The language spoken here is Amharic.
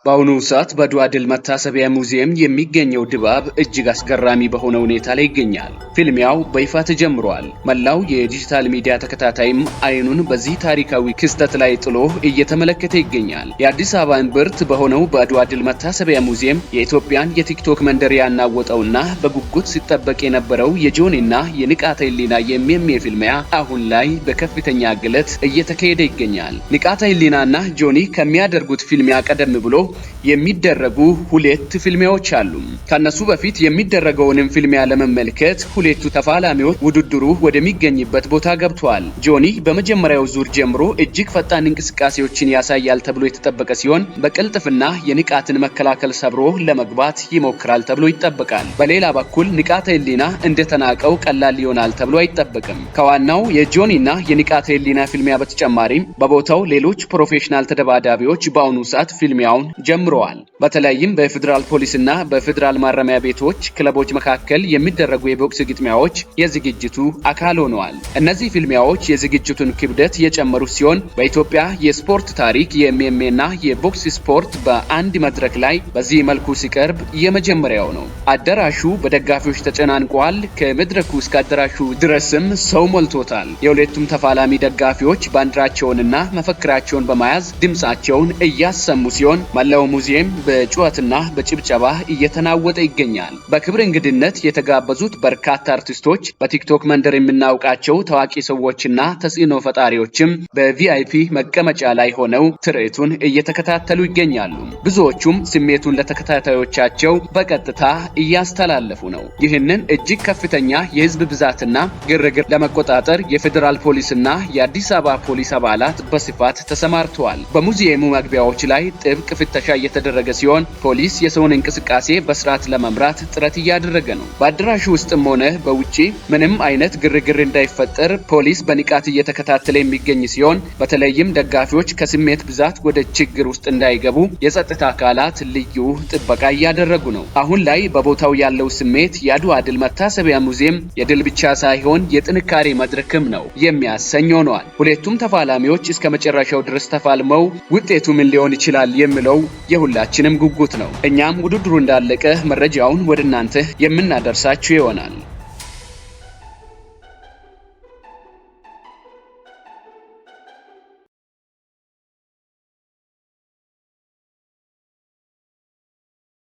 በአሁኑ ሰዓት በአድዋ ድል መታሰቢያ ሙዚየም የሚገኘው ድባብ እጅግ አስገራሚ በሆነ ሁኔታ ላይ ይገኛል። ፊልሚያው በይፋ ተጀምሯል። መላው የዲጂታል ሚዲያ ተከታታይም አይኑን በዚህ ታሪካዊ ክስተት ላይ ጥሎ እየተመለከተ ይገኛል። የአዲስ አበባ እምብርት በሆነው በአድዋ ድል መታሰቢያ ሙዚየም የኢትዮጵያን የቲክቶክ መንደር ያናወጠውና በጉጉት ሲጠበቅ የነበረው የጆኒና የንቃተ ህሊና የሚሜ ፊልሚያ አሁን ላይ በከፍተኛ ግለት እየተካሄደ ይገኛል። ንቃተ ህሊናና ጆኒ ከሚያደርጉት ፊልሚያ ቀደም ብሎ የሚደረጉ ሁለት ፊልሚያዎች አሉ። ከነሱ በፊት የሚደረገውንም ፊልሚያ ለመመልከት ሁለቱ ተፋላሚዎች ውድድሩ ወደሚገኝበት ቦታ ገብተዋል። ጆኒ በመጀመሪያው ዙር ጀምሮ እጅግ ፈጣን እንቅስቃሴዎችን ያሳያል ተብሎ የተጠበቀ ሲሆን በቅልጥፍና የንቃትን መከላከል ሰብሮ ለመግባት ይሞክራል ተብሎ ይጠበቃል። በሌላ በኩል ንቃተ ህሊና እንደተናቀው ቀላል ይሆናል ተብሎ አይጠበቅም። ከዋናው የጆኒና የንቃተ ህሊና ፊልሚያ በተጨማሪም በቦታው ሌሎች ፕሮፌሽናል ተደባዳቢዎች በአሁኑ ሰዓት ፊልሚያውን ጀምረዋል። በተለይም በፌደራል ፖሊስና በፌደራል ማረሚያ ቤቶች ክለቦች መካከል የሚደረጉ የቦክስ ግጥሚያዎች የዝግጅቱ አካል ሆነዋል። እነዚህ ፊልሚያዎች የዝግጅቱን ክብደት የጨመሩ ሲሆን በኢትዮጵያ የስፖርት ታሪክ የኤምኤምኤና የቦክስ ስፖርት በአንድ መድረክ ላይ በዚህ መልኩ ሲቀርብ የመጀመሪያው ነው። አዳራሹ በደጋፊዎች ተጨናንቋል። ከመድረኩ እስከ አዳራሹ ድረስም ሰው ሞልቶታል። የሁለቱም ተፋላሚ ደጋፊዎች ባንዲራቸውንና መፈክራቸውን በመያዝ ድምጻቸውን እያሰሙ ሲሆን መላው ሙዚየም በጩኸትና በጭብጨባ እየተናወጠ ይገኛል። በክብር እንግድነት የተጋበዙት በርካታ አርቲስቶች፣ በቲክቶክ መንደር የምናውቃቸው ታዋቂ ሰዎችና ተጽዕኖ ፈጣሪዎችም በቪአይፒ መቀመጫ ላይ ሆነው ትርኢቱን እየተከታተሉ ይገኛሉ። ብዙዎቹም ስሜቱን ለተከታታዮቻቸው በቀጥታ እያስተላለፉ ነው። ይህንን እጅግ ከፍተኛ የህዝብ ብዛትና ግርግር ለመቆጣጠር የፌዴራል ፖሊስና የአዲስ አበባ ፖሊስ አባላት በስፋት ተሰማርተዋል። በሙዚየሙ መግቢያዎች ላይ ጥብቅ ፍተሻ እየተደረገ ሲሆን ፖሊስ የሰውን እንቅስቃሴ በስርዓት ለመምራት ጥረት እያደረገ ነው። በአዳራሹ ውስጥም ሆነ በውጪ ምንም አይነት ግርግር እንዳይፈጠር ፖሊስ በንቃት እየተከታተለ የሚገኝ ሲሆን በተለይም ደጋፊዎች ከስሜት ብዛት ወደ ችግር ውስጥ እንዳይገቡ የጸጥታ አካላት ልዩ ጥበቃ እያደረጉ ነው። አሁን ላይ በቦታው ያለው ስሜት የአድዋ ድል መታሰቢያ ሙዚየም የድል ብቻ ሳይሆን የጥንካሬ መድረክም ነው የሚያሰኝ ሆኗል። ሁለቱም ተፋላሚዎች እስከ መጨረሻው ድረስ ተፋልመው ውጤቱ ምን ሊሆን ይችላል የሚለው የሁላችንም ጉጉት ነው። እኛም ውድድሩ እንዳለቀ መረጃውን ወደ እናንተ የምናደርሳችሁ ይሆናል።